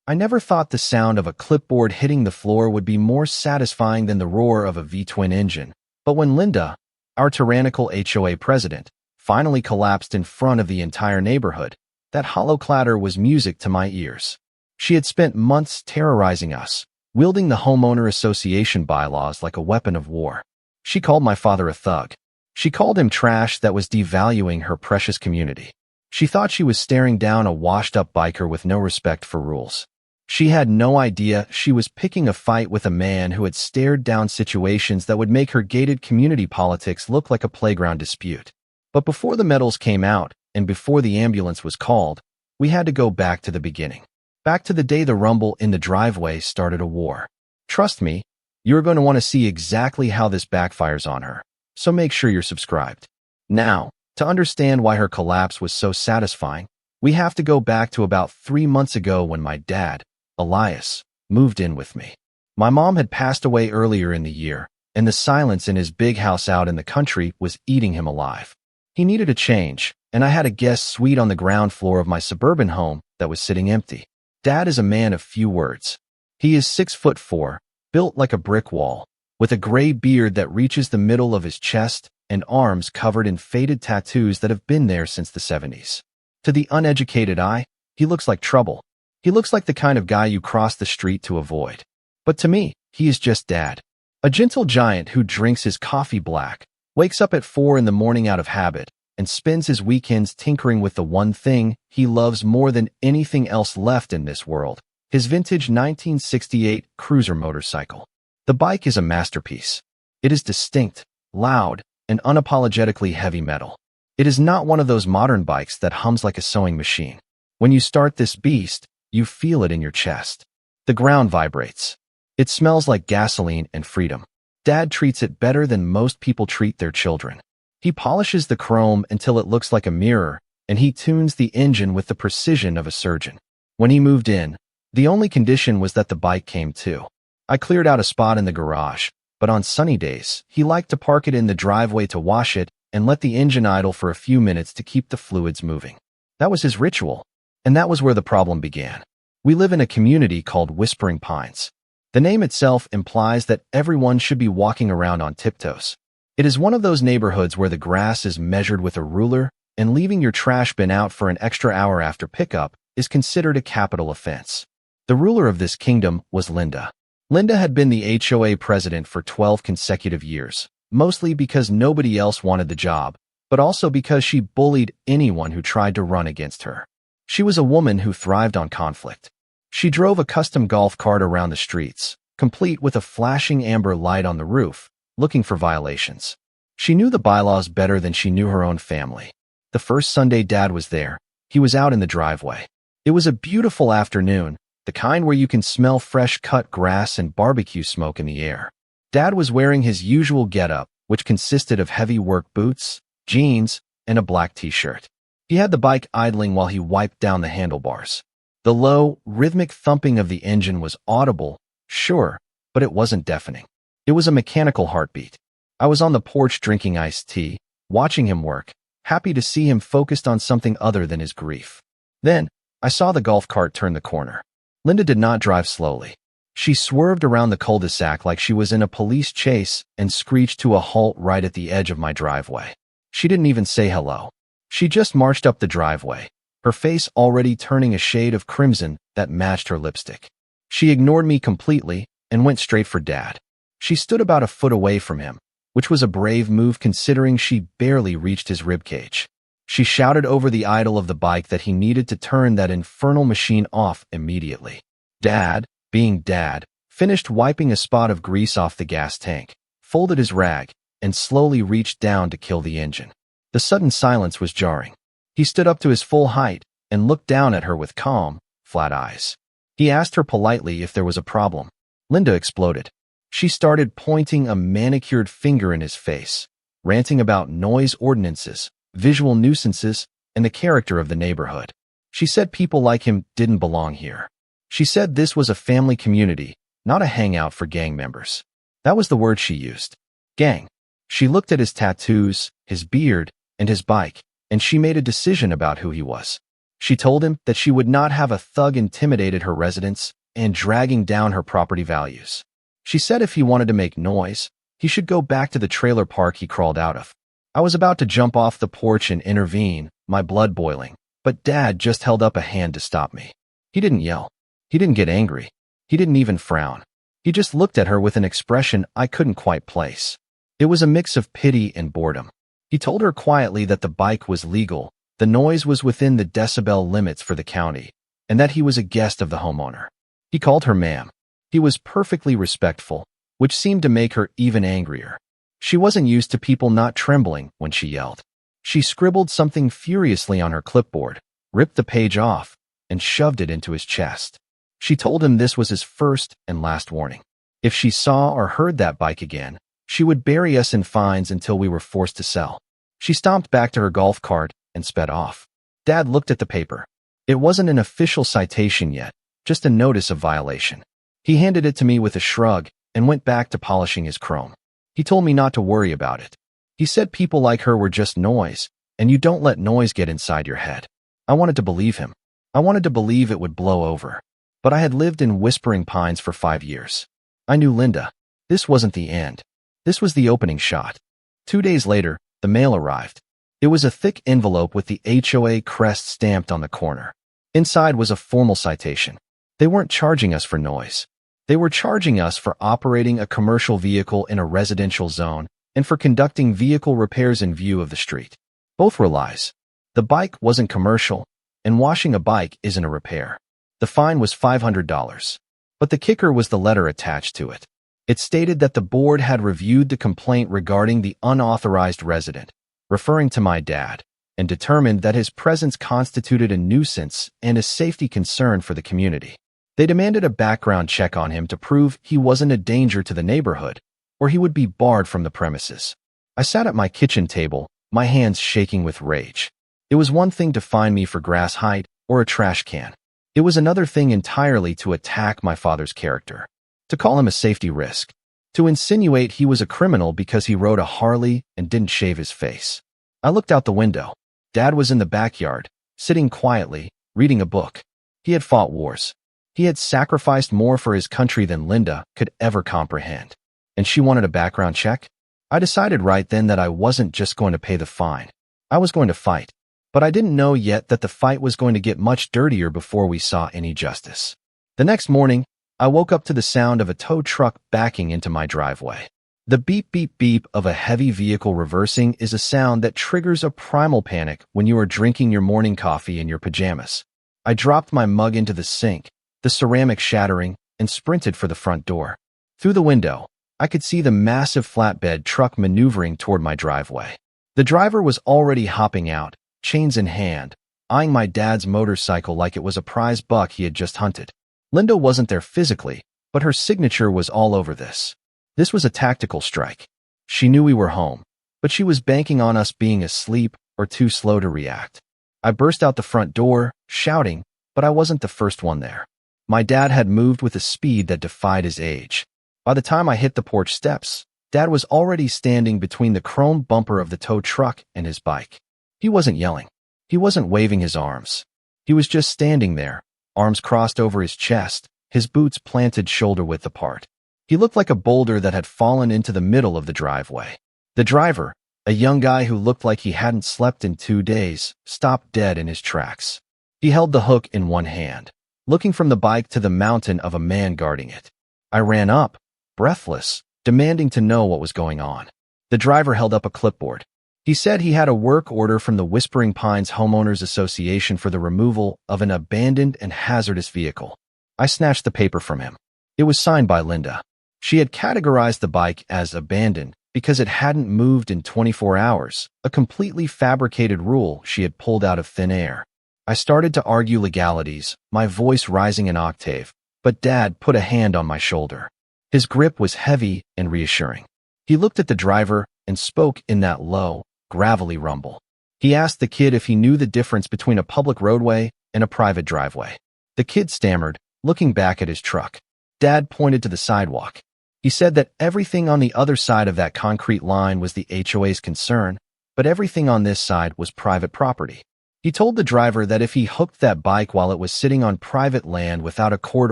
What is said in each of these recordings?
I never thought the sound of a clipboard hitting the floor would be more satisfying than the roar of a V-twin engine. But when Linda, our tyrannical HOA president, finally collapsed in front of the entire neighborhood, that hollow clatter was music to my ears. She had spent months terrorizing us, wielding the homeowner association bylaws like a weapon of war. She called my father a thug. She called him trash that was devaluing her precious community. She thought she was staring down a washed-up biker with no respect for rules. She had no idea she was picking a fight with a man who had stared down situations that would make her gated community politics look like a playground dispute. But before the medals came out, and before the ambulance was called, we had to go back to the beginning. Back to the day the rumble in the driveway started a war. Trust me, you're going to want to see exactly how this backfires on her, so make sure you're subscribed. Now, to understand why her collapse was so satisfying, we have to go back to about 3 months ago when my dad, Elias, moved in with me. My mom had passed away earlier in the year, and the silence in his big house out in the country was eating him alive. He needed a change, and I had a guest suite on the ground floor of my suburban home that was sitting empty. Dad is a man of few words. He is 6'4", built like a brick wall, with a gray beard that reaches the middle of his chest and arms covered in faded tattoos that have been there since the 70s. To the uneducated eye, he looks like trouble. He looks like the kind of guy you cross the street to avoid. But to me, he is just Dad. A gentle giant who drinks his coffee black, wakes up at 4 in the morning out of habit, and spends his weekends tinkering with the one thing he loves more than anything else left in this world, his vintage 1968 cruiser motorcycle. The bike is a masterpiece. It is distinct, loud, and unapologetically heavy metal. It is not one of those modern bikes that hums like a sewing machine. When you start this beast, you feel it in your chest. The ground vibrates. It smells like gasoline and freedom. Dad treats it better than most people treat their children. He polishes the chrome until it looks like a mirror, and he tunes the engine with the precision of a surgeon. When he moved in, the only condition was that the bike came too. I cleared out a spot in the garage, but on sunny days, he liked to park it in the driveway to wash it and let the engine idle for a few minutes to keep the fluids moving. That was his ritual, and that was where the problem began. We live in a community called Whispering Pines. The name itself implies that everyone should be walking around on tiptoes. It is one of those neighborhoods where the grass is measured with a ruler, and leaving your trash bin out for an extra hour after pickup is considered a capital offense. The ruler of this kingdom was Linda. Linda had been the HOA president for 12 consecutive years, mostly because nobody else wanted the job, but also because she bullied anyone who tried to run against her. She was a woman who thrived on conflict. She drove a custom golf cart around the streets, complete with a flashing amber light on the roof, looking for violations. She knew the bylaws better than she knew her own family. The first Sunday Dad was there, he was out in the driveway. It was a beautiful afternoon, the kind where you can smell fresh cut grass and barbecue smoke in the air. Dad was wearing his usual getup, which consisted of heavy work boots, jeans, and a black t-shirt. He had the bike idling while he wiped down the handlebars. The low, rhythmic thumping of the engine was audible, sure, but it wasn't deafening. It was a mechanical heartbeat. I was on the porch drinking iced tea, watching him work, happy to see him focused on something other than his grief. Then, I saw the golf cart turn the corner. Linda did not drive slowly. She swerved around the cul-de-sac like she was in a police chase and screeched to a halt right at the edge of my driveway. She didn't even say hello. She just marched up the driveway, her face already turning a shade of crimson that matched her lipstick. She ignored me completely and went straight for Dad. She stood about a foot away from him, which was a brave move considering she barely reached his ribcage. She shouted over the idle of the bike that he needed to turn that infernal machine off immediately. Dad, being Dad, finished wiping a spot of grease off the gas tank, folded his rag, and slowly reached down to kill the engine. The sudden silence was jarring. He stood up to his full height and looked down at her with calm, flat eyes. He asked her politely if there was a problem. Linda exploded. She started pointing a manicured finger in his face, ranting about noise ordinances, visual nuisances, and the character of the neighborhood. She said people like him didn't belong here. She said this was a family community, not a hangout for gang members. That was the word she used. Gang. She looked at his tattoos, his beard, and his bike, and she made a decision about who he was. She told him that she would not have a thug intimidated her residence and dragging down her property values. She said if he wanted to make noise, he should go back to the trailer park he crawled out of. I was about to jump off the porch and intervene, my blood boiling, but Dad just held up a hand to stop me. He didn't yell. He didn't get angry. He didn't even frown. He just looked at her with an expression I couldn't quite place. It was a mix of pity and boredom. He told her quietly that the bike was legal, the noise was within the decibel limits for the county, and that he was a guest of the homeowner. He called her ma'am. He was perfectly respectful, which seemed to make her even angrier. She wasn't used to people not trembling when she yelled. She scribbled something furiously on her clipboard, ripped the page off, and shoved it into his chest. She told him this was his first and last warning. If she saw or heard that bike again, she would bury us in fines until we were forced to sell. She stomped back to her golf cart and sped off. Dad looked at the paper. It wasn't an official citation yet, just a notice of violation. He handed it to me with a shrug and went back to polishing his chrome. He told me not to worry about it. He said people like her were just noise, and you don't let noise get inside your head. I wanted to believe him. I wanted to believe it would blow over. But I had lived in Whispering Pines for 5 years. I knew Linda. This wasn't the end. This was the opening shot. 2 days later, the mail arrived. It was a thick envelope with the HOA crest stamped on the corner. Inside was a formal citation. They weren't charging us for noise. They were charging us for operating a commercial vehicle in a residential zone and for conducting vehicle repairs in view of the street. Both were lies. The bike wasn't commercial, and washing a bike isn't a repair. The fine was $500. But the kicker was the letter attached to it. It stated that the board had reviewed the complaint regarding the unauthorized resident, referring to my dad, and determined that his presence constituted a nuisance and a safety concern for the community. They demanded a background check on him to prove he wasn't a danger to the neighborhood, or he would be barred from the premises. I sat at my kitchen table, my hands shaking with rage. It was one thing to fine me for grass height or a trash can. It was another thing entirely to attack my father's character, to call him a safety risk, to insinuate he was a criminal because he rode a Harley and didn't shave his face. I looked out the window. Dad was in the backyard, sitting quietly, reading a book. He had fought wars. He had sacrificed more for his country than Linda could ever comprehend. And she wanted a background check? I decided right then that I wasn't just going to pay the fine. I was going to fight. But I didn't know yet that the fight was going to get much dirtier before we saw any justice. The next morning, I woke up to the sound of a tow truck backing into my driveway. The beep beep beep of a heavy vehicle reversing is a sound that triggers a primal panic when you are drinking your morning coffee in your pajamas. I dropped my mug into the sink, the ceramic shattering, and sprinted for the front door. Through the window, I could see the massive flatbed truck maneuvering toward my driveway. The driver was already hopping out, chains in hand, eyeing my dad's motorcycle like it was a prize buck he had just hunted. Linda wasn't there physically, but her signature was all over this. This was a tactical strike. She knew we were home, but she was banking on us being asleep or too slow to react. I burst out the front door, shouting, but I wasn't the first one there. My dad had moved with a speed that defied his age. By the time I hit the porch steps, Dad was already standing between the chrome bumper of the tow truck and his bike. He wasn't yelling. He wasn't waving his arms. He was just standing there, arms crossed over his chest, his boots planted shoulder-width apart. He looked like a boulder that had fallen into the middle of the driveway. The driver, a young guy who looked like he hadn't slept in 2 days, stopped dead in his tracks. He held the hook in one hand, looking from the bike to the mountain of a man guarding it. I ran up, breathless, demanding to know what was going on. The driver held up a clipboard. He said he had a work order from the Whispering Pines Homeowners Association for the removal of an abandoned and hazardous vehicle. I snatched the paper from him. It was signed by Linda. She had categorized the bike as abandoned because it hadn't moved in 24 hours, a completely fabricated rule she had pulled out of thin air. I started to argue legalities, my voice rising an octave, but Dad put a hand on my shoulder. His grip was heavy and reassuring. He looked at the driver and spoke in that low, gravelly rumble. He asked the kid if he knew the difference between a public roadway and a private driveway. The kid stammered, looking back at his truck. Dad pointed to the sidewalk. He said that everything on the other side of that concrete line was the HOA's concern, but everything on this side was private property. He told the driver that if he hooked that bike while it was sitting on private land without a court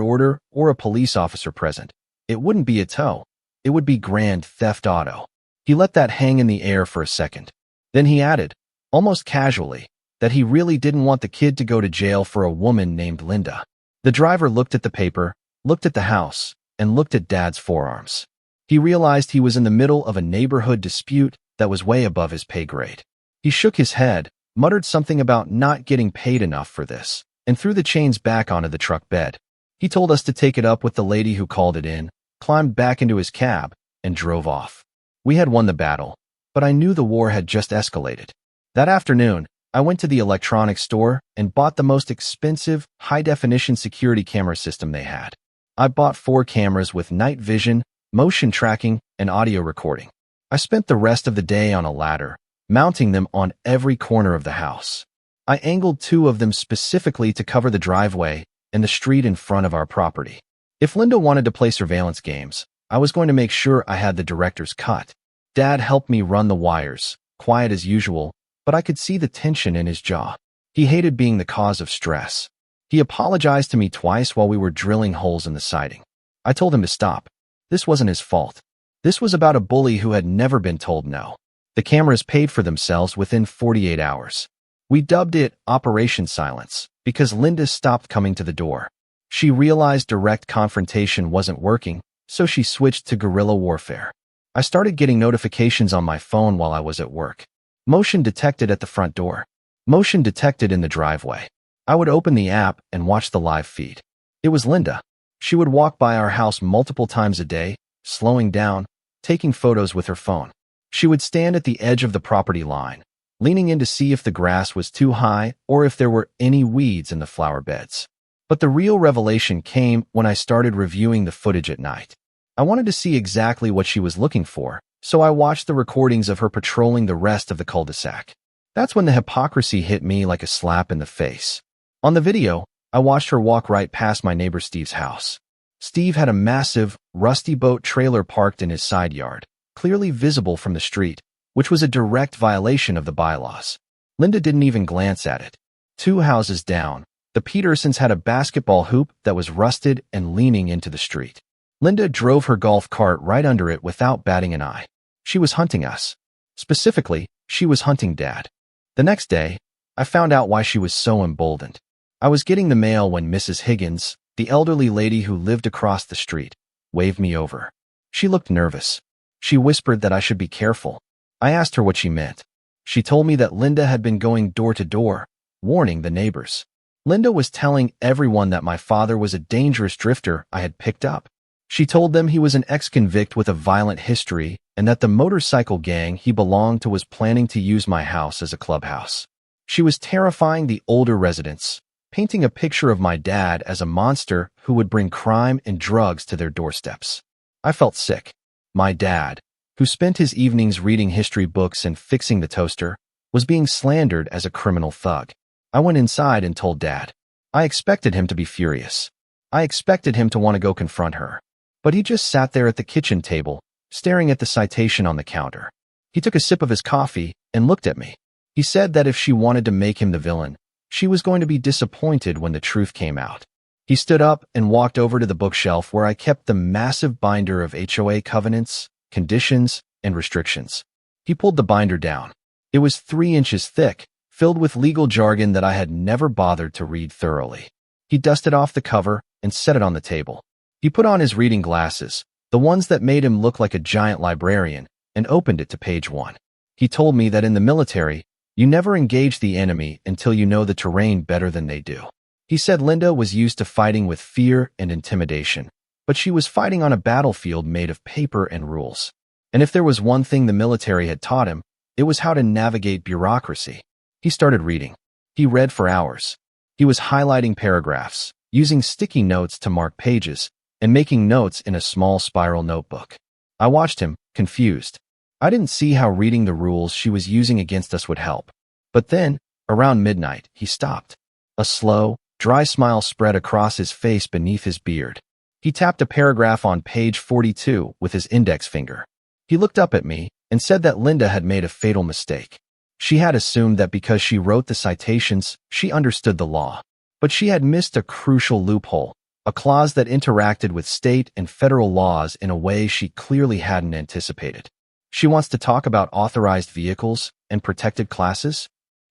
order or a police officer present, it wouldn't be a tow. It would be grand theft auto. He let that hang in the air for a second. Then he added, almost casually, that he really didn't want the kid to go to jail for a woman named Linda. The driver looked at the paper, looked at the house, and looked at Dad's forearms. He realized he was in the middle of a neighborhood dispute that was way above his pay grade. He shook his head, muttered something about not getting paid enough for this, and threw the chains back onto the truck bed. He told us to take it up with the lady who called it in, climbed back into his cab, and drove off. We had won the battle, but I knew the war had just escalated. That afternoon, I went to the electronics store and bought the most expensive, high-definition security camera system they had. I bought 4 cameras with night vision, motion tracking, and audio recording. I spent the rest of the day on a ladder, mounting them on every corner of the house. I angled 2 of them specifically to cover the driveway and the street in front of our property. If Linda wanted to play surveillance games, I was going to make sure I had the director's cut. Dad helped me run the wires, quiet as usual, but I could see the tension in his jaw. He hated being the cause of stress. He apologized to me twice while we were drilling holes in the siding. I told him to stop. This wasn't his fault. This was about a bully who had never been told no. The cameras paid for themselves within 48 hours. We dubbed it Operation Silence because Linda stopped coming to the door. She realized direct confrontation wasn't working, so she switched to guerrilla warfare. I started getting notifications on my phone while I was at work. Motion detected at the front door. Motion detected in the driveway. I would open the app and watch the live feed. It was Linda. She would walk by our house multiple times a day, slowing down, taking photos with her phone. She would stand at the edge of the property line, leaning in to see if the grass was too high or if there were any weeds in the flower beds. But the real revelation came when I started reviewing the footage at night. I wanted to see exactly what she was looking for, so I watched the recordings of her patrolling the rest of the cul-de-sac. That's when the hypocrisy hit me like a slap in the face. On the video, I watched her walk right past my neighbor Steve's house. Steve had a massive, rusty boat trailer parked in his side yard, clearly visible from the street, which was a direct violation of the bylaws. Linda didn't even glance at it. 2 houses down, the Petersons had a basketball hoop that was rusted and leaning into the street. Linda drove her golf cart right under it without batting an eye. She was hunting us. Specifically, she was hunting Dad. The next day, I found out why she was so emboldened. I was getting the mail when Mrs. Higgins, the elderly lady who lived across the street, waved me over. She looked nervous. She whispered that I should be careful. I asked her what she meant. She told me that Linda had been going door to door, warning the neighbors. Linda was telling everyone that my father was a dangerous drifter I had picked up. She told them he was an ex-convict with a violent history and that the motorcycle gang he belonged to was planning to use my house as a clubhouse. She was terrifying the older residents, painting a picture of my dad as a monster who would bring crime and drugs to their doorsteps. I felt sick. My dad, who spent his evenings reading history books and fixing the toaster, was being slandered as a criminal thug. I went inside and told Dad. I expected him to be furious. I expected him to want to go confront her. But he just sat there at the kitchen table, staring at the citation on the counter. He took a sip of his coffee and looked at me. He said that if she wanted to make him the villain, she was going to be disappointed when the truth came out. He stood up and walked over to the bookshelf where I kept the massive binder of HOA covenants, conditions, and restrictions. He pulled the binder down. It was 3 inches thick, filled with legal jargon that I had never bothered to read thoroughly. He dusted off the cover and set it on the table. He put on his reading glasses, the ones that made him look like a giant librarian, and opened it to page 1. He told me that in the military, you never engage the enemy until you know the terrain better than they do. He said Linda was used to fighting with fear and intimidation, but she was fighting on a battlefield made of paper and rules. And if there was one thing the military had taught him, it was how to navigate bureaucracy. He started reading. He read for hours. He was highlighting paragraphs, using sticky notes to mark pages, and making notes in a small spiral notebook. I watched him, confused. I didn't see how reading the rules she was using against us would help. But then, around midnight, he stopped. A slow, dry smile spread across his face beneath his beard. He tapped a paragraph on page 42 with his index finger. He looked up at me and said that Linda had made a fatal mistake. She had assumed that because she wrote the citations, she understood the law. But she had missed a crucial loophole, a clause that interacted with state and federal laws in a way she clearly hadn't anticipated. She wants to talk about authorized vehicles and protected classes?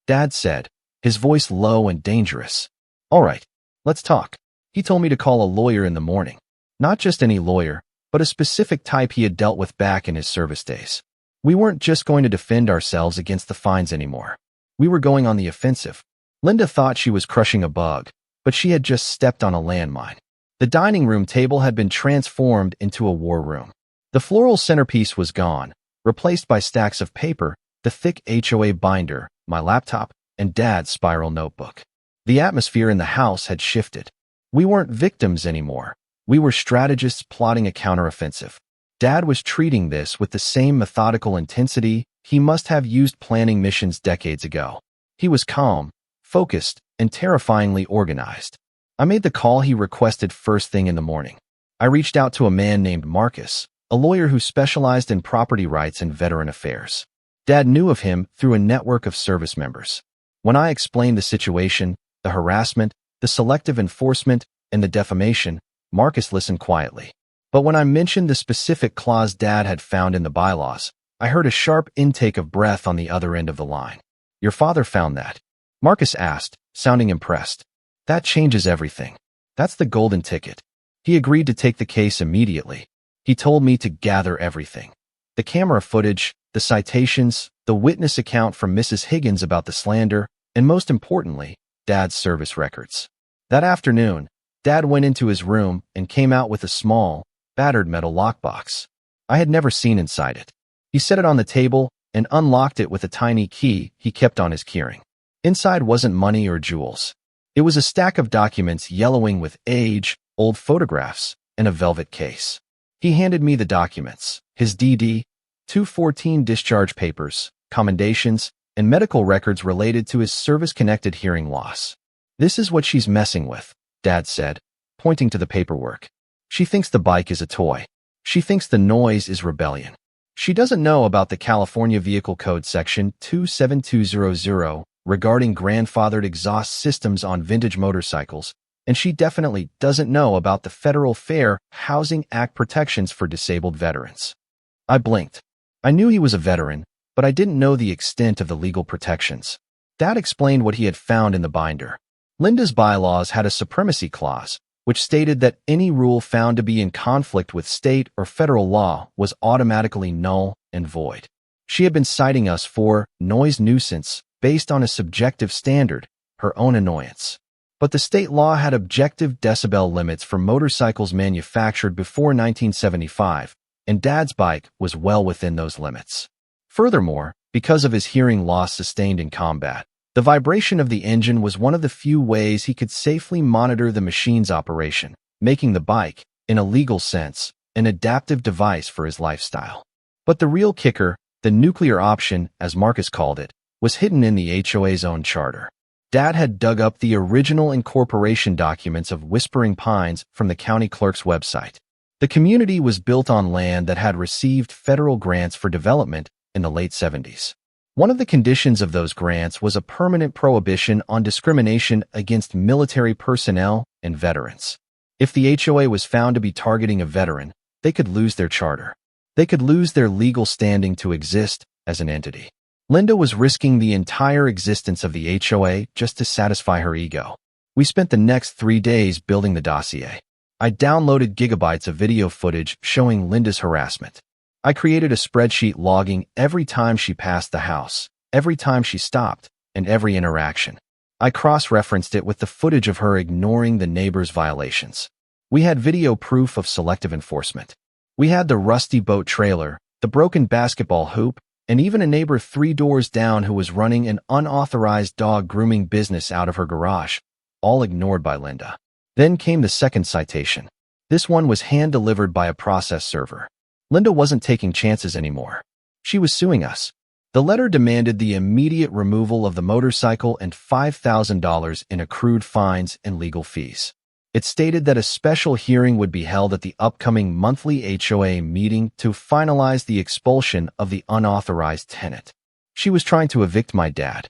Dad said, his voice low and dangerous. All right, let's talk. He told me to call a lawyer in the morning. Not just any lawyer, but a specific type he had dealt with back in his service days. We weren't just going to defend ourselves against the fines anymore. We were going on the offensive. Linda thought she was crushing a bug, but she had just stepped on a landmine. The dining room table had been transformed into a war room. The floral centerpiece was gone, replaced by stacks of paper, the thick HOA binder, my laptop, and Dad's spiral notebook. The atmosphere in the house had shifted. We weren't victims anymore. We were strategists plotting a counteroffensive. Dad was treating this with the same methodical intensity he must have used planning missions decades ago. He was calm, focused, and terrifyingly organized. I made the call he requested first thing in the morning. I reached out to a man named Marcus, a lawyer who specialized in property rights and veteran affairs. Dad knew of him through a network of service members. When I explained the situation, the harassment, the selective enforcement, and the defamation, Marcus listened quietly. But when I mentioned the specific clause Dad had found in the bylaws, I heard a sharp intake of breath on the other end of the line. Your father found that? Marcus asked, sounding impressed. That changes everything. That's the golden ticket. He agreed to take the case immediately. He told me to gather everything. The camera footage, the citations, the witness account from Mrs. Higgins about the slander, and most importantly, Dad's service records. That afternoon, Dad went into his room and came out with a small, battered metal lockbox. I had never seen inside it. He set it on the table and unlocked it with a tiny key he kept on his keyring. Inside wasn't money or jewels. It was a stack of documents yellowing with age, old photographs, and a velvet case. He handed me the documents, his DD, 214 discharge papers, commendations, and medical records related to his service-connected hearing loss. This is what she's messing with, Dad said, pointing to the paperwork. She thinks the bike is a toy. She thinks the noise is rebellion. She doesn't know about the California Vehicle Code Section 27200 regarding grandfathered exhaust systems on vintage motorcycles, and she definitely doesn't know about the Federal Fair Housing Act protections for disabled veterans. I blinked. I knew he was a veteran, but I didn't know the extent of the legal protections. Dad explained what he had found in the binder. Linda's bylaws had a supremacy clause, which stated that any rule found to be in conflict with state or federal law was automatically null and void. She had been citing us for noise nuisance based on a subjective standard, her own annoyance. But the state law had objective decibel limits for motorcycles manufactured before 1975, and Dad's bike was well within those limits. Furthermore, because of his hearing loss sustained in combat, the vibration of the engine was one of the few ways he could safely monitor the machine's operation, making the bike, in a legal sense, an adaptive device for his lifestyle. But the real kicker, the nuclear option, as Marcus called it, was hidden in the HOA's own charter. Dad had dug up the original incorporation documents of Whispering Pines from the county clerk's website. The community was built on land that had received federal grants for development in the late 70s. One of the conditions of those grants was a permanent prohibition on discrimination against military personnel and veterans. If the HOA was found to be targeting a veteran, they could lose their charter. They could lose their legal standing to exist as an entity. Linda was risking the entire existence of the HOA just to satisfy her ego. We spent the next 3 days building the dossier. I downloaded gigabytes of video footage showing Linda's harassment. I created a spreadsheet logging every time she passed the house, every time she stopped, and every interaction. I cross-referenced it with the footage of her ignoring the neighbor's violations. We had video proof of selective enforcement. We had the rusty boat trailer, the broken basketball hoop, and even a neighbor 3 doors down who was running an unauthorized dog grooming business out of her garage, all ignored by Linda. Then came the second citation. This one was hand-delivered by a process server. Linda wasn't taking chances anymore. She was suing us. The letter demanded the immediate removal of the motorcycle and $5,000 in accrued fines and legal fees. It stated that a special hearing would be held at the upcoming monthly HOA meeting to finalize the expulsion of the unauthorized tenant. She was trying to evict my dad.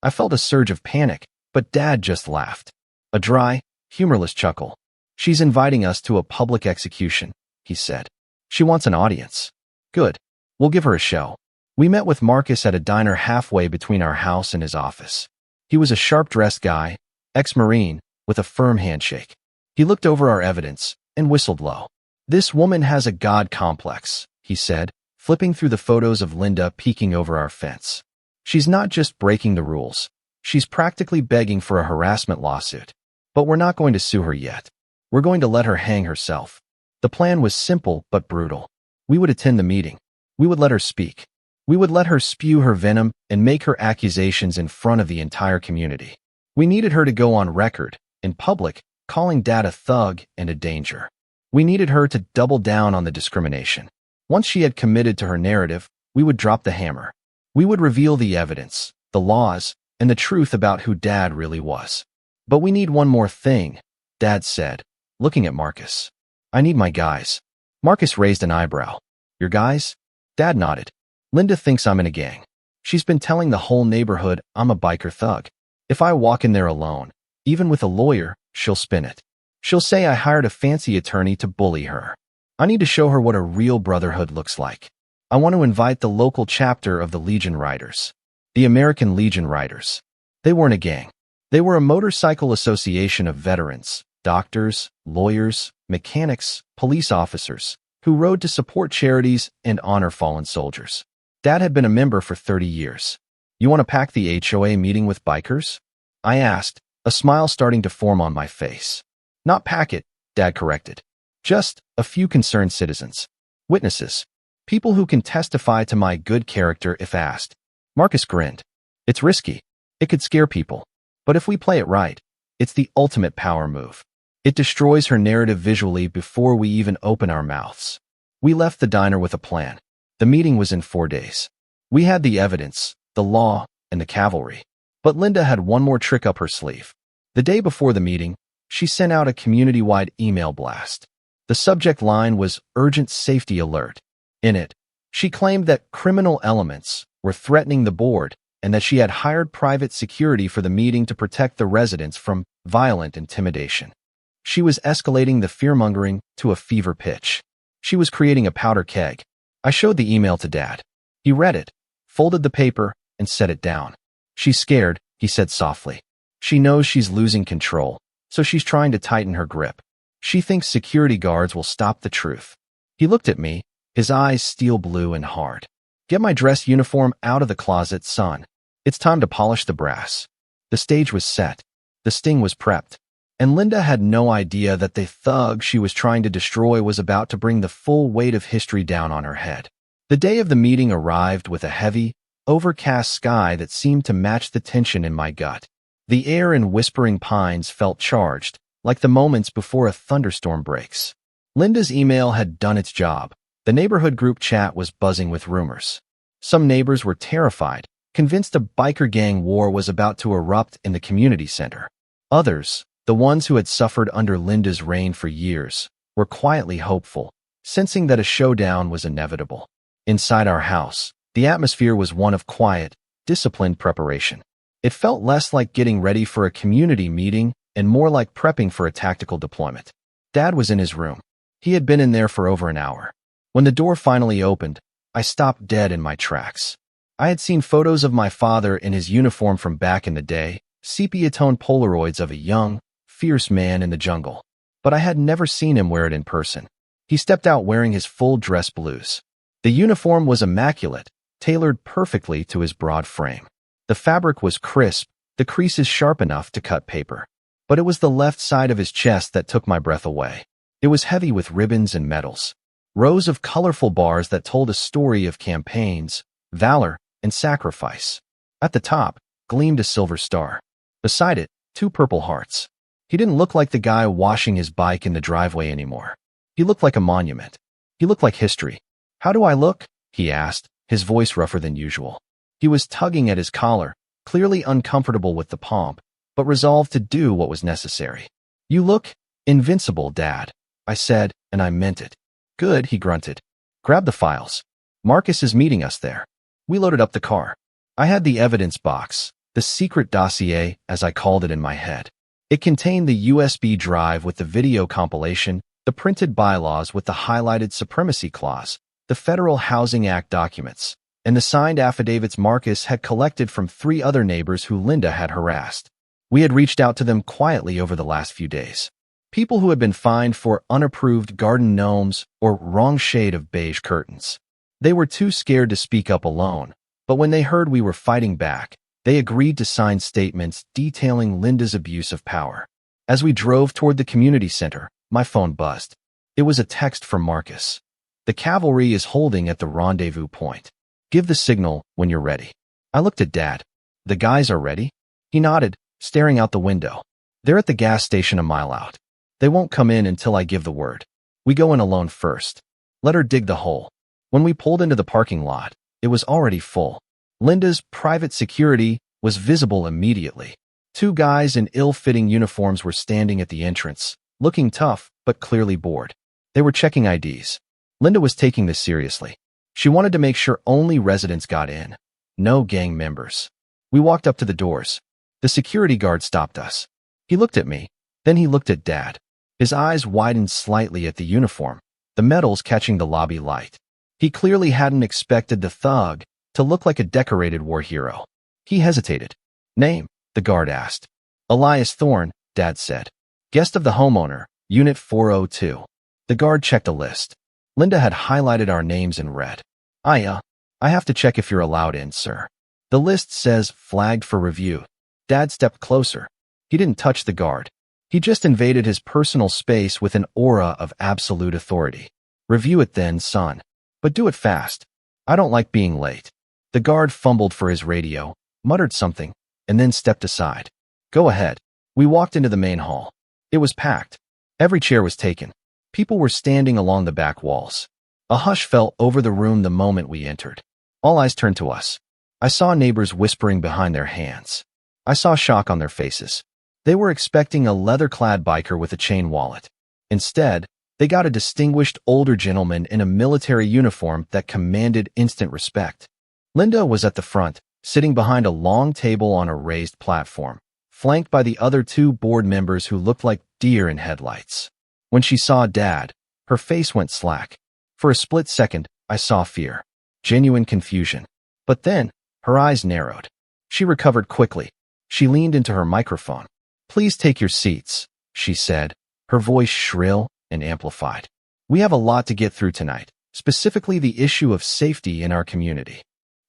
I felt a surge of panic, but Dad just laughed. A dry, humorless chuckle. She's inviting us to a public execution, he said. She wants an audience. Good. We'll give her a show. We met with Marcus at a diner halfway between our house and his office. He was a sharp-dressed guy, ex-Marine, with a firm handshake. He looked over our evidence and whistled low. This woman has a god complex, he said, flipping through the photos of Linda peeking over our fence. She's not just breaking the rules. She's practically begging for a harassment lawsuit. But we're not going to sue her yet. We're going to let her hang herself. The plan was simple but brutal. We would attend the meeting. We would let her speak. We would let her spew her venom and make her accusations in front of the entire community. We needed her to go on record, in public, calling Dad a thug and a danger. We needed her to double down on the discrimination. Once she had committed to her narrative, we would drop the hammer. We would reveal the evidence, the laws, and the truth about who Dad really was. But we need one more thing, Dad said, looking at Marcus. I need my guys. Marcus raised an eyebrow. Your guys? Dad nodded. Linda thinks I'm in a gang. She's been telling the whole neighborhood I'm a biker thug. If I walk in there alone, even with a lawyer, she'll spin it. She'll say I hired a fancy attorney to bully her. I need to show her what a real brotherhood looks like. I want to invite the local chapter of the Legion Riders. The American Legion Riders. They weren't a gang. They were a motorcycle association of veterans, doctors, lawyers, mechanics, police officers, who rode to support charities and honor fallen soldiers. Dad had been a member for 30 years. You want to pack the HOA meeting with bikers? I asked, a smile starting to form on my face. Not pack it, Dad corrected. Just a few concerned citizens. Witnesses. People who can testify to my good character if asked. Marcus grinned. It's risky. It could scare people. But if we play it right, it's the ultimate power move. It destroys her narrative visually before we even open our mouths. We left the diner with a plan. The meeting was in 4 days. We had the evidence, the law, and the cavalry. But Linda had one more trick up her sleeve. The day before the meeting, she sent out a community-wide email blast. The subject line was Urgent Safety Alert. In it, she claimed that criminal elements were threatening the board and that she had hired private security for the meeting to protect the residents from violent intimidation. She was escalating the fear-mongering to a fever pitch. She was creating a powder keg. I showed the email to Dad. He read it, folded the paper, and set it down. She's scared, he said softly. She knows she's losing control, so she's trying to tighten her grip. She thinks security guards will stop the truth. He looked at me, his eyes steel blue and hard. Get my dress uniform out of the closet, son. It's time to polish the brass. The stage was set. The sting was prepped. And Linda had no idea that the thug she was trying to destroy was about to bring the full weight of history down on her head. The day of the meeting arrived with a heavy, overcast sky that seemed to match the tension in my gut. The air in Whispering Pines felt charged, like the moments before a thunderstorm breaks. Linda's email had done its job. The neighborhood group chat was buzzing with rumors. Some neighbors were terrified, convinced a biker gang war was about to erupt in the community center. Others, the ones who had suffered under Linda's reign for years, were quietly hopeful, sensing that a showdown was inevitable. Inside our house, the atmosphere was one of quiet, disciplined preparation. It felt less like getting ready for a community meeting and more like prepping for a tactical deployment. Dad was in his room. He had been in there for over an hour. When the door finally opened, I stopped dead in my tracks. I had seen photos of my father in his uniform from back in the day, sepia-toned Polaroids of a young, fierce man in the jungle. But I had never seen him wear it in person. He stepped out wearing his full dress blues. The uniform was immaculate, tailored perfectly to his broad frame. The fabric was crisp, the creases sharp enough to cut paper. But it was the left side of his chest that took my breath away. It was heavy with ribbons and medals. Rows of colorful bars that told a story of campaigns, valor, and sacrifice. At the top, gleamed a silver star. Beside it, 2 purple hearts. He didn't look like the guy washing his bike in the driveway anymore. He looked like a monument. He looked like history. How do I look? He asked, his voice rougher than usual. He was tugging at his collar, clearly uncomfortable with the pomp, but resolved to do what was necessary. You look invincible, Dad, I said, and I meant it. Good, he grunted. Grab the files. Marcus is meeting us there. We loaded up the car. I had the evidence box, the secret dossier, as I called it in my head. It contained the USB drive with the video compilation, the printed bylaws with the highlighted supremacy clause, the Federal Housing Act documents, and the signed affidavits Marcus had collected from 3 other neighbors who Linda had harassed. We had reached out to them quietly over the last few days. People who had been fined for unapproved garden gnomes or wrong shade of beige curtains. They were too scared to speak up alone, but when they heard we were fighting back, they agreed to sign statements detailing Linda's abuse of power. As we drove toward the community center, my phone buzzed. It was a text from Marcus. The cavalry is holding at the rendezvous point. Give the signal when you're ready. I looked at Dad. The guys are ready? He nodded, staring out the window. They're at the gas station a mile out. They won't come in until I give the word. We go in alone first. Let her dig the hole. When we pulled into the parking lot, it was already full. Linda's private security was visible immediately. 2 guys in ill-fitting uniforms were standing at the entrance, looking tough but clearly bored. They were checking IDs. Linda was taking this seriously. She wanted to make sure only residents got in. No gang members. We walked up to the doors. The security guard stopped us. He looked at me. Then he looked at Dad. His eyes widened slightly at the uniform, the metals catching the lobby light. He clearly hadn't expected the thug to look like a decorated war hero. He hesitated. Name? The guard asked. Elias Thorne, Dad said. Guest of the homeowner, Unit 402. The guard checked a list. Linda had highlighted our names in red. I have to check if you're allowed in, sir. The list says flagged for review. Dad stepped closer. He didn't touch the guard. He just invaded his personal space with an aura of absolute authority. Review it then, son. But do it fast. I don't like being late. The guard fumbled for his radio, muttered something, and then stepped aside. Go ahead. We walked into the main hall. It was packed. Every chair was taken. People were standing along the back walls. A hush fell over the room the moment we entered. All eyes turned to us. I saw neighbors whispering behind their hands. I saw shock on their faces. They were expecting a leather-clad biker with a chain wallet. Instead, they got a distinguished older gentleman in a military uniform that commanded instant respect. Linda was at the front, sitting behind a long table on a raised platform, flanked by the other 2 board members who looked like deer in headlights. When she saw Dad, her face went slack. For a split second, I saw fear, genuine confusion. But then, her eyes narrowed. She recovered quickly. She leaned into her microphone. Please take your seats, she said, her voice shrill and amplified. We have a lot to get through tonight, specifically the issue of safety in our community.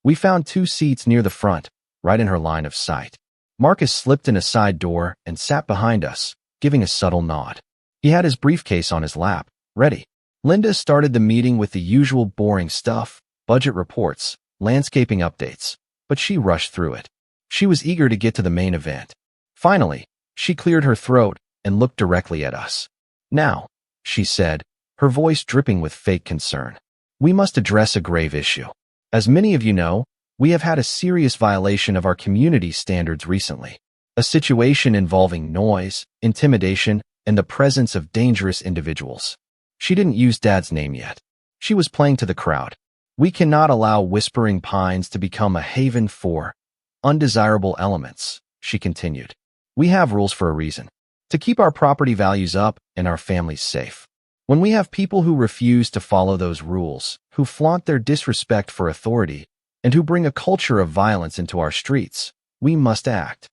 We found 2 seats near the front, right in her line of sight. Marcus slipped in a side door and sat behind us, giving a subtle nod. He had his briefcase on his lap, ready. Linda started the meeting with the usual boring stuff, budget reports, landscaping updates, but she rushed through it. She was eager to get to the main event. Finally, she cleared her throat and looked directly at us. Now, she said, her voice dripping with fake concern. We must address a grave issue. As many of you know, we have had a serious violation of our community standards recently. A situation involving noise, intimidation, and the presence of dangerous individuals. She didn't use Dad's name yet. She was playing to the crowd. We cannot allow Whispering Pines to become a haven for undesirable elements, she continued. We have rules for a reason. To keep our property values up and our families safe. When we have people who refuse to follow those rules, who flaunt their disrespect for authority, and who bring a culture of violence into our streets, we must act.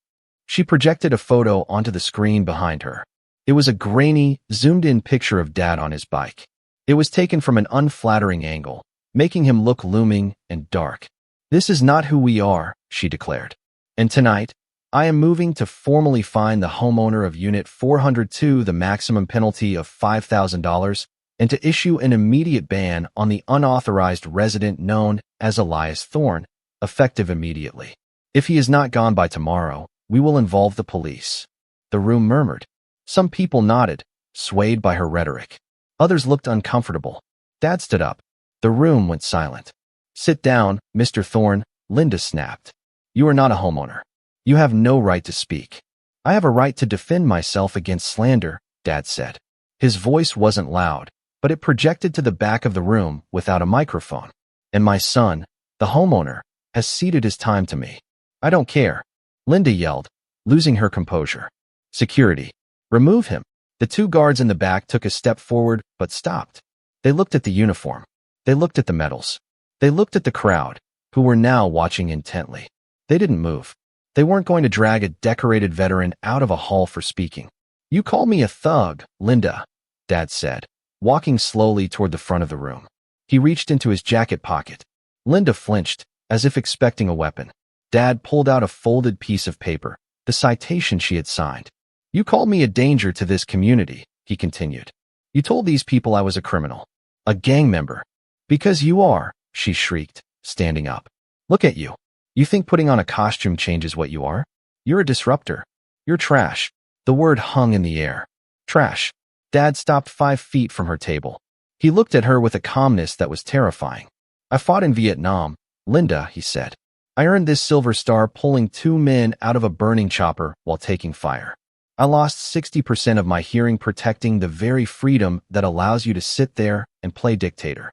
She projected a photo onto the screen behind her. It was a grainy, zoomed-in picture of Dad on his bike. It was taken from an unflattering angle, making him look looming and dark. This is not who we are, she declared. And tonight, I am moving to formally fine the homeowner of Unit 402 the maximum penalty of $5,000 and to issue an immediate ban on the unauthorized resident known as Elias Thorne, effective immediately. If he is not gone by tomorrow, we will involve the police. The room murmured. Some people nodded, swayed by her rhetoric. Others looked uncomfortable. Dad stood up. The room went silent. Sit down, Mr. Thorne, Linda snapped. You are not a homeowner. You have no right to speak. I have a right to defend myself against slander, Dad said. His voice wasn't loud, but it projected to the back of the room without a microphone. And my son, the homeowner, has ceded his time to me. I don't care. Linda yelled, losing her composure. Security. Remove him. The two guards in the back took a step forward, but stopped. They looked at the uniform. They looked at the medals. They looked at the crowd, who were now watching intently. They didn't move. They weren't going to drag a decorated veteran out of a hall for speaking. You call me a thug, Linda, Dad said, walking slowly toward the front of the room. He reached into his jacket pocket. Linda flinched, as if expecting a weapon. Dad pulled out a folded piece of paper, the citation she had signed. You called me a danger to this community, he continued. You told these people I was a criminal, a gang member. Because you are, she shrieked, standing up. Look at you. You think putting on a costume changes what you are? You're a disruptor. You're trash. The word hung in the air. Trash. Dad stopped 5 feet from her table. He looked at her with a calmness that was terrifying. I fought in Vietnam, Linda, he said. I earned this silver star pulling 2 men out of a burning chopper while taking fire. I lost 60% of my hearing protecting the very freedom that allows you to sit there and play dictator.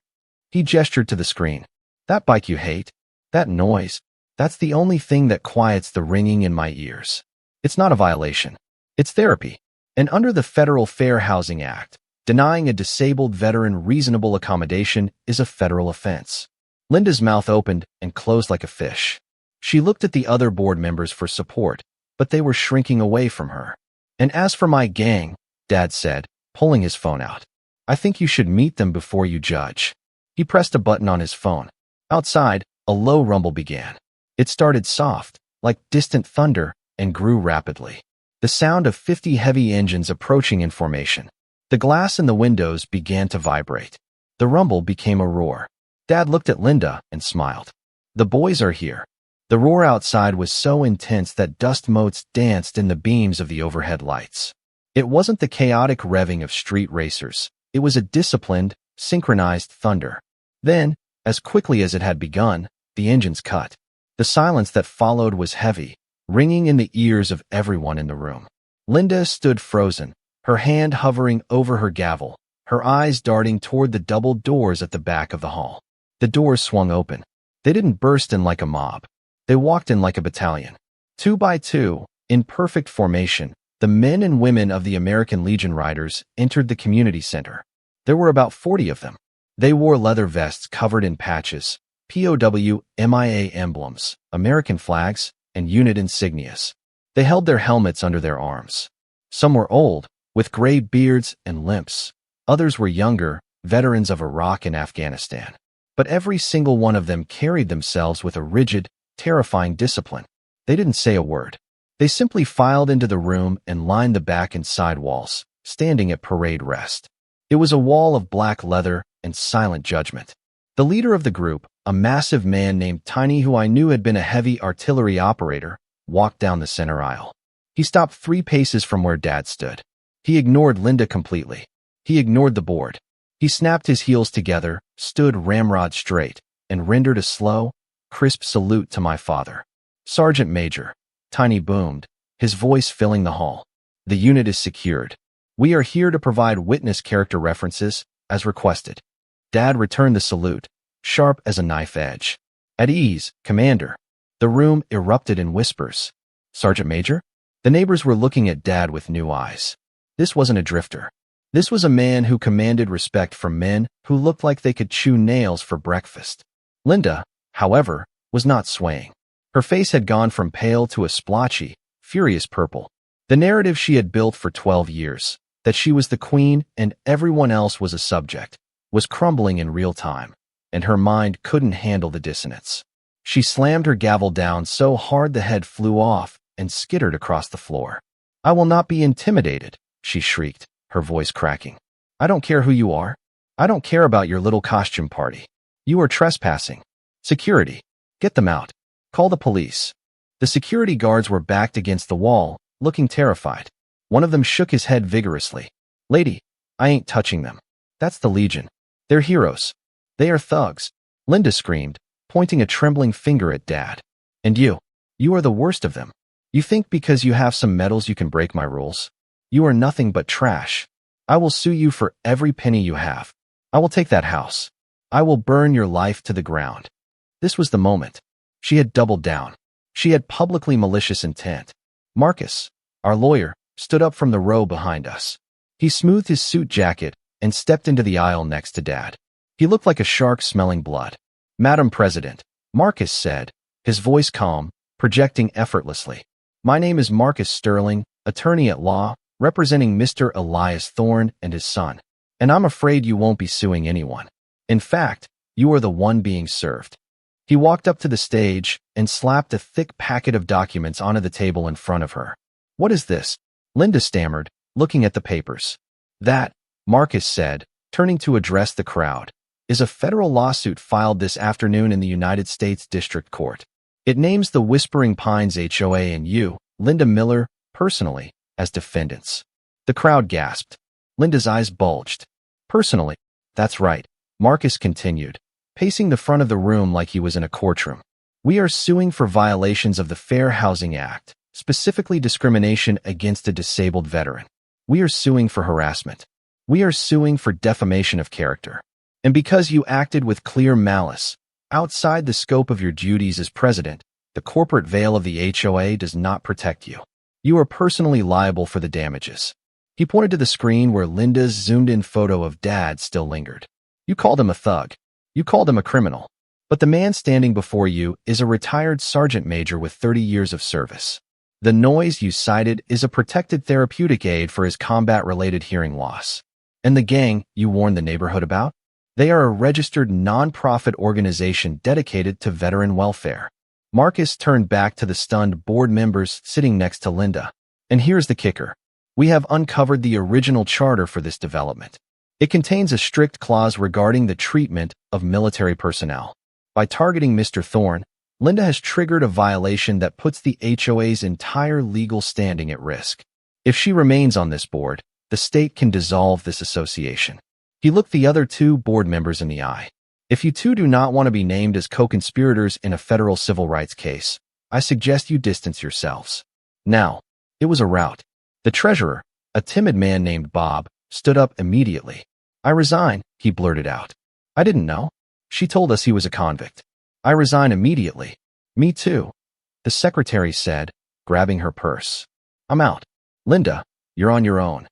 He gestured to the screen. That bike you hate, that noise, that's the only thing that quiets the ringing in my ears. It's not a violation. It's therapy. And under the Federal Fair Housing Act, denying a disabled veteran reasonable accommodation is a federal offense. Linda's mouth opened and closed like a fish. She looked at the other board members for support, but they were shrinking away from her. And as for my gang, Dad said, pulling his phone out, I think you should meet them before you judge. He pressed a button on his phone. Outside, a low rumble began. It started soft, like distant thunder, and grew rapidly. The sound of 50 heavy engines approaching in formation. The glass in the windows began to vibrate. The rumble became a roar. Dad looked at Linda and smiled. The boys are here. The roar outside was so intense that dust motes danced in the beams of the overhead lights. It wasn't the chaotic revving of street racers. It was a disciplined, synchronized thunder. Then, as quickly as it had begun, the engines cut. The silence that followed was heavy, ringing in the ears of everyone in the room. Linda stood frozen, her hand hovering over her gavel, her eyes darting toward the double doors at the back of the hall. The doors swung open. They didn't burst in like a mob. They walked in like a battalion. 2 by 2, in perfect formation, the men and women of the American Legion Riders entered the community center. There were about 40 of them. They wore leather vests covered in patches, POW, MIA emblems, American flags, and unit insignias. They held their helmets under their arms. Some were old, with gray beards and limps. Others were younger, veterans of Iraq and Afghanistan. But every single one of them carried themselves with a rigid, terrifying discipline. They didn't say a word. They simply filed into the room and lined the back and side walls, standing at parade rest. It was a wall of black leather and silent judgment. The leader of the group, a massive man named Tiny who I knew had been a heavy artillery operator, walked down the center aisle. He stopped 3 paces from where Dad stood. He ignored Linda completely. He ignored the board. He snapped his heels together, stood ramrod straight, and rendered a slow, crisp salute to my father. Sergeant Major, Tiny boomed, his voice filling the hall. The unit is secured. We are here to provide witness character references, as requested. Dad returned the salute, sharp as a knife edge. At ease, Commander. The room erupted in whispers. Sergeant Major? The neighbors were looking at Dad with new eyes. This wasn't a drifter. This was a man who commanded respect from men who looked like they could chew nails for breakfast. Linda, however, was not swaying. Her face had gone from pale to a splotchy, furious purple. The narrative she had built for 12 years, that she was the queen and everyone else was a subject, was crumbling in real time, and her mind couldn't handle the dissonance. She slammed her gavel down so hard the head flew off and skittered across the floor. I will not be intimidated, she shrieked, her voice cracking. I don't care who you are. I don't care about your little costume party. You are trespassing. Security. Get them out. Call the police. The security guards were backed against the wall, looking terrified. One of them shook his head vigorously. Lady, I ain't touching them. That's the Legion. They're heroes. They are thugs. Linda screamed, pointing a trembling finger at Dad. And you are the worst of them. You think because you have some medals you can break my rules? You are nothing but trash. I will sue you for every penny you have. I will take that house. I will burn your life to the ground. This was the moment. She had doubled down. She had publicly malicious intent. Marcus, our lawyer, stood up from the row behind us. He smoothed his suit jacket and stepped into the aisle next to Dad. He looked like a shark smelling blood. Madam President, Marcus said, his voice calm, projecting effortlessly. My name is Marcus Sterling, attorney at law, representing Mr. Elias Thorne and his son. And I'm afraid you won't be suing anyone. In fact, you are the one being served. He walked up to the stage and slapped a thick packet of documents onto the table in front of her. What is this? Linda stammered, looking at the papers. That, Marcus said, turning to address the crowd, is a federal lawsuit filed this afternoon in the United States District Court. It names the Whispering Pines HOA and you, Linda Miller, personally, as defendants. The crowd gasped. Linda's eyes bulged. Personally, that's right, Marcus continued, pacing the front of the room like he was in a courtroom. We are suing for violations of the Fair Housing Act, specifically discrimination against a disabled veteran. We are suing for harassment. We are suing for defamation of character. And because you acted with clear malice, outside the scope of your duties as president, the corporate veil of the HOA does not protect you. You are personally liable for the damages. He pointed to the screen where Linda's zoomed-in photo of Dad still lingered. You called him a thug. You called him a criminal. But the man standing before you is a retired sergeant major with 30 years of service. The noise you cited is a protected therapeutic aid for his combat-related hearing loss. And the gang you warned the neighborhood about? They are a registered non-profit organization dedicated to veteran welfare. Marcus turned back to the stunned board members sitting next to Linda. And here's the kicker. We have uncovered the original charter for this development. It contains a strict clause regarding the treatment of military personnel. By targeting Mr. Thorne, Linda has triggered a violation that puts the HOA's entire legal standing at risk. If she remains on this board, the state can dissolve this association. He looked the other two board members in the eye. If you two do not want to be named as co-conspirators in a federal civil rights case, I suggest you distance yourselves. Now, it was a rout. The treasurer, a timid man named Bob, stood up immediately. I resign, he blurted out. I didn't know. She told us he was a convict. I resign immediately. Me too, the secretary said, grabbing her purse. I'm out. Linda, you're on your own.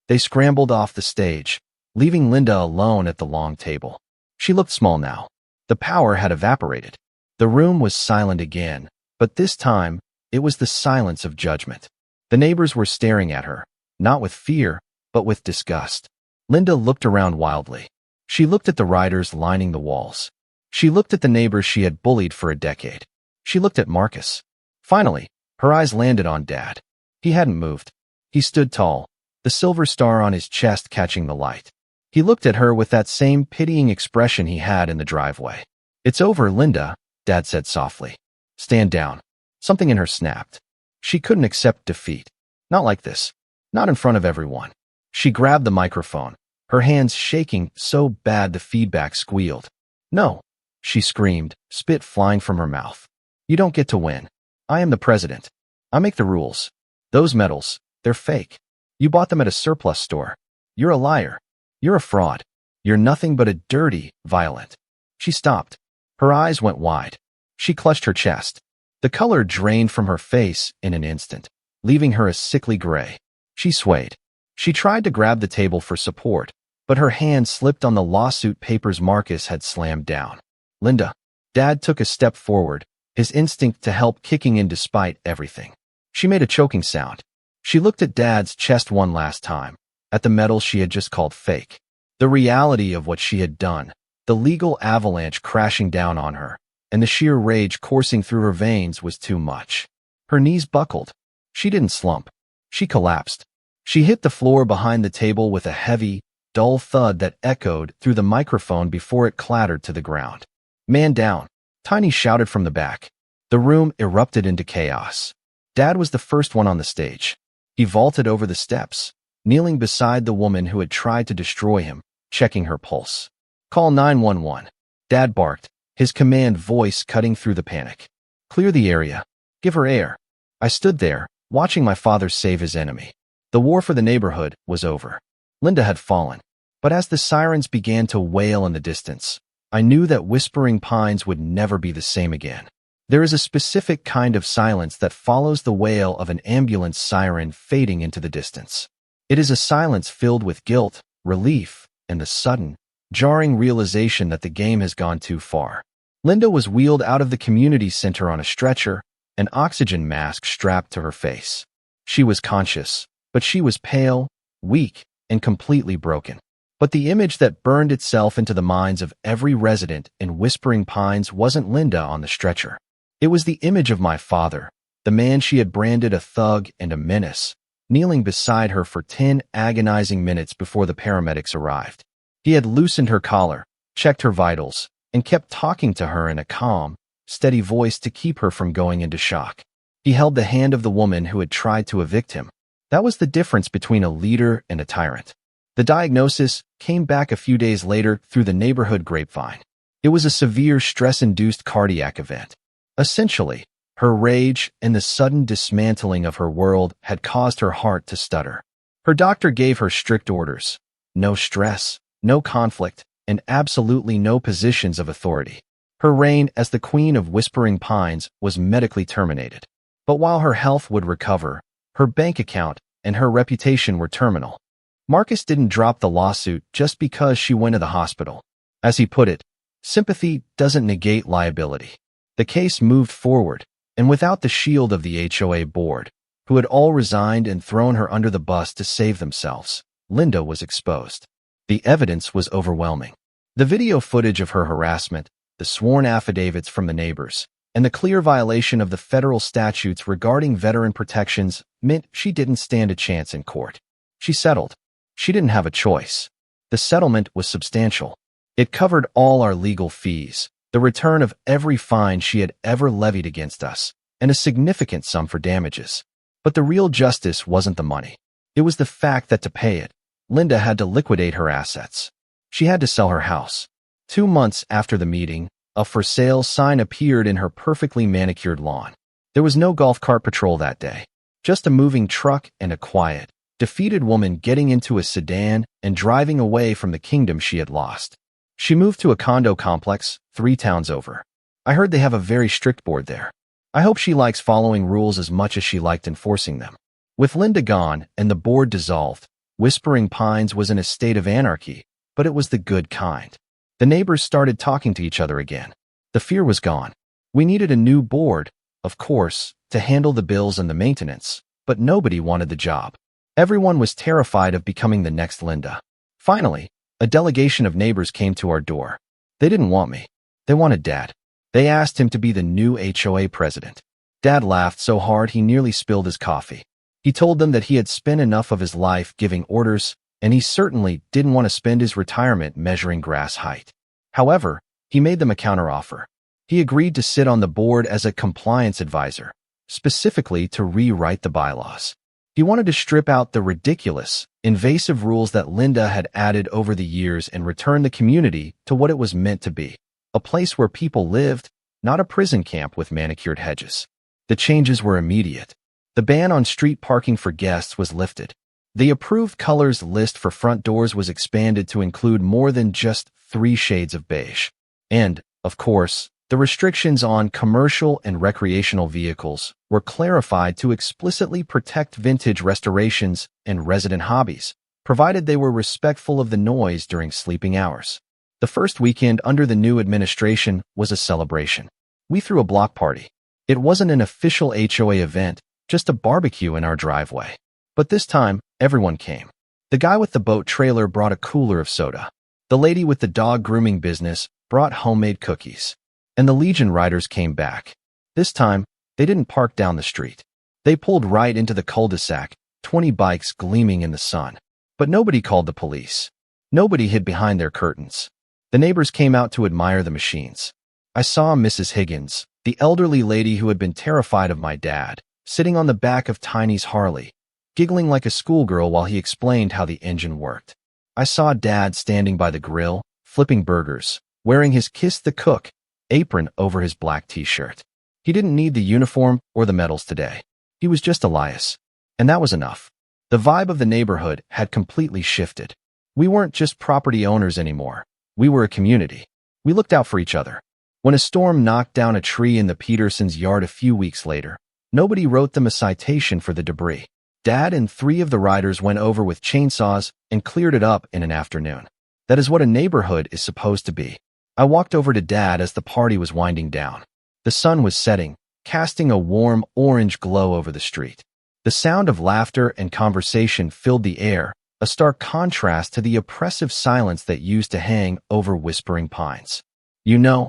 They scrambled off the stage, leaving Linda alone at the long table. She looked small now. The power had evaporated. The room was silent again, but this time, it was the silence of judgment. The neighbors were staring at her, not with fear, but with disgust. Linda looked around wildly. She looked at the writers lining the walls. She looked at the neighbors she had bullied for a decade. She looked at Marcus. Finally, her eyes landed on Dad. He hadn't moved. He stood tall, the silver star on his chest catching the light. He looked at her with that same pitying expression he had in the driveway. It's over, Linda, Dad said softly. Stand down. Something in her snapped. She couldn't accept defeat. Not like this. Not in front of everyone. She grabbed the microphone, her hands shaking so bad the feedback squealed. No, she screamed, spit flying from her mouth. You don't get to win. I am the president. I make the rules. Those medals, they're fake. You bought them at a surplus store. You're a liar. You're a fraud. You're nothing but a dirty, violent. She stopped. Her eyes went wide. She clutched her chest. The color drained from her face in an instant, leaving her a sickly gray. She swayed. She tried to grab the table for support, but her hand slipped on the lawsuit papers Marcus had slammed down. Linda. Dad took a step forward, his instinct to help kicking in despite everything. She made a choking sound. She looked at Dad's chest one last time, at the medal she had just called fake. The reality of what she had done, the legal avalanche crashing down on her, and the sheer rage coursing through her veins was too much. Her knees buckled. She didn't slump. She collapsed. She hit the floor behind the table with a heavy, dull thud that echoed through the microphone before it clattered to the ground. Man down, Tiny shouted from the back. The room erupted into chaos. Dad was the first one on the stage. He vaulted over the steps, kneeling beside the woman who had tried to destroy him, checking her pulse. Call 911. Dad barked, his command voice cutting through the panic. Clear the area. Give her air. I stood there, watching my father save his enemy. The war for the neighborhood was over. Linda had fallen. But as the sirens began to wail in the distance, I knew that Whispering Pines would never be the same again. There is a specific kind of silence that follows the wail of an ambulance siren fading into the distance. It is a silence filled with guilt, relief, and the sudden, jarring realization that the game has gone too far. Linda was wheeled out of the community center on a stretcher, an oxygen mask strapped to her face. She was conscious, but she was pale, weak, and completely broken. But the image that burned itself into the minds of every resident in Whispering Pines wasn't Linda on the stretcher. It was the image of my father, the man she had branded a thug and a menace, kneeling beside her for 10 agonizing minutes before the paramedics arrived. He had loosened her collar, checked her vitals, and kept talking to her in a calm, steady voice to keep her from going into shock. He held the hand of the woman who had tried to evict him. That was the difference between a leader and a tyrant. The diagnosis came back a few days later through the neighborhood grapevine. It was a severe stress-induced cardiac event. Essentially, her rage and the sudden dismantling of her world had caused her heart to stutter. Her doctor gave her strict orders: no stress, no conflict, and absolutely no positions of authority. Her reign as the Queen of Whispering Pines was medically terminated. But while her health would recover, her bank account and her reputation were terminal. Marcus didn't drop the lawsuit just because she went to the hospital. As he put it, sympathy doesn't negate liability. The case moved forward, and without the shield of the HOA board, who had all resigned and thrown her under the bus to save themselves, Linda was exposed. The evidence was overwhelming. The video footage of her harassment, the sworn affidavits from the neighbors, and the clear violation of the federal statutes regarding veteran protections meant she didn't stand a chance in court. She settled. She didn't have a choice. The settlement was substantial. It covered all our legal fees, the return of every fine she had ever levied against us, and a significant sum for damages. But the real justice wasn't the money. It was the fact that to pay it, Linda had to liquidate her assets. She had to sell her house. 2 months after the meeting, a for sale sign appeared in her perfectly manicured lawn. There was no golf cart patrol that day, just a moving truck and a quiet, defeated woman getting into a sedan and driving away from the kingdom she had lost. She moved to a condo complex 3 towns over. I heard they have a very strict board there. I hope she likes following rules as much as she liked enforcing them. With Linda gone and the board dissolved, Whispering Pines was in a state of anarchy, but it was the good kind. The neighbors started talking to each other again. The fear was gone. We needed a new board, of course, to handle the bills and the maintenance, but nobody wanted the job. Everyone was terrified of becoming the next Linda. Finally, a delegation of neighbors came to our door. They didn't want me. They wanted Dad. They asked him to be the new HOA president. Dad laughed so hard he nearly spilled his coffee. He told them that he had spent enough of his life giving orders, and he certainly didn't want to spend his retirement measuring grass height. However, he made them a counteroffer. He agreed to sit on the board as a compliance advisor, specifically to rewrite the bylaws. He wanted to strip out the ridiculous, invasive rules that Linda had added over the years and return the community to what it was meant to be, a place where people lived, not a prison camp with manicured hedges. The changes were immediate. The ban on street parking for guests was lifted. The approved colors list for front doors was expanded to include more than just 3 shades of beige. And, of course, the restrictions on commercial and recreational vehicles were clarified to explicitly protect vintage restorations and resident hobbies, provided they were respectful of the noise during sleeping hours. The first weekend under the new administration was a celebration. We threw a block party. It wasn't an official HOA event, just a barbecue in our driveway. But this time, everyone came. The guy with the boat trailer brought a cooler of soda. The lady with the dog grooming business brought homemade cookies. And the Legion riders came back. This time, they didn't park down the street. They pulled right into the cul-de-sac, 20 bikes gleaming in the sun. But nobody called the police. Nobody hid behind their curtains. The neighbors came out to admire the machines. I saw Mrs. Higgins, the elderly lady who had been terrified of my dad, sitting on the back of Tiny's Harley, giggling like a schoolgirl while he explained how the engine worked. I saw Dad standing by the grill, flipping burgers, wearing his Kiss the Cook apron over his black t-shirt. He didn't need the uniform or the medals today. He was just Elias. And that was enough. The vibe of the neighborhood had completely shifted. We weren't just property owners anymore. We were a community. We looked out for each other. When a storm knocked down a tree in the Petersons' yard a few weeks later, nobody wrote them a citation for the debris. Dad and 3 of the riders went over with chainsaws and cleared it up in an afternoon. That is what a neighborhood is supposed to be. I walked over to Dad as the party was winding down. The sun was setting, casting a warm orange glow over the street. The sound of laughter and conversation filled the air, a stark contrast to the oppressive silence that used to hang over Whispering Pines. "You know,"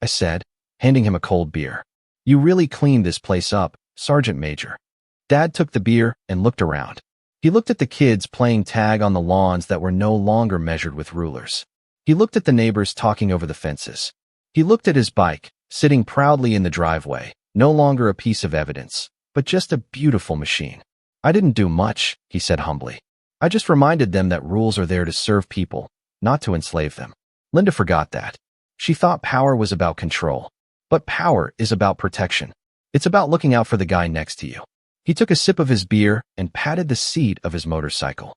I said, handing him a cold beer, "you really cleaned this place up, Sergeant Major." Dad took the beer and looked around. He looked at the kids playing tag on the lawns that were no longer measured with rulers. He looked at the neighbors talking over the fences. He looked at his bike, sitting proudly in the driveway, no longer a piece of evidence, but just a beautiful machine. "I didn't do much," he said humbly. "I just reminded them that rules are there to serve people, not to enslave them." Linda forgot that. She thought power was about control. But power is about protection. It's about looking out for the guy next to you. He took a sip of his beer and patted the seat of his motorcycle.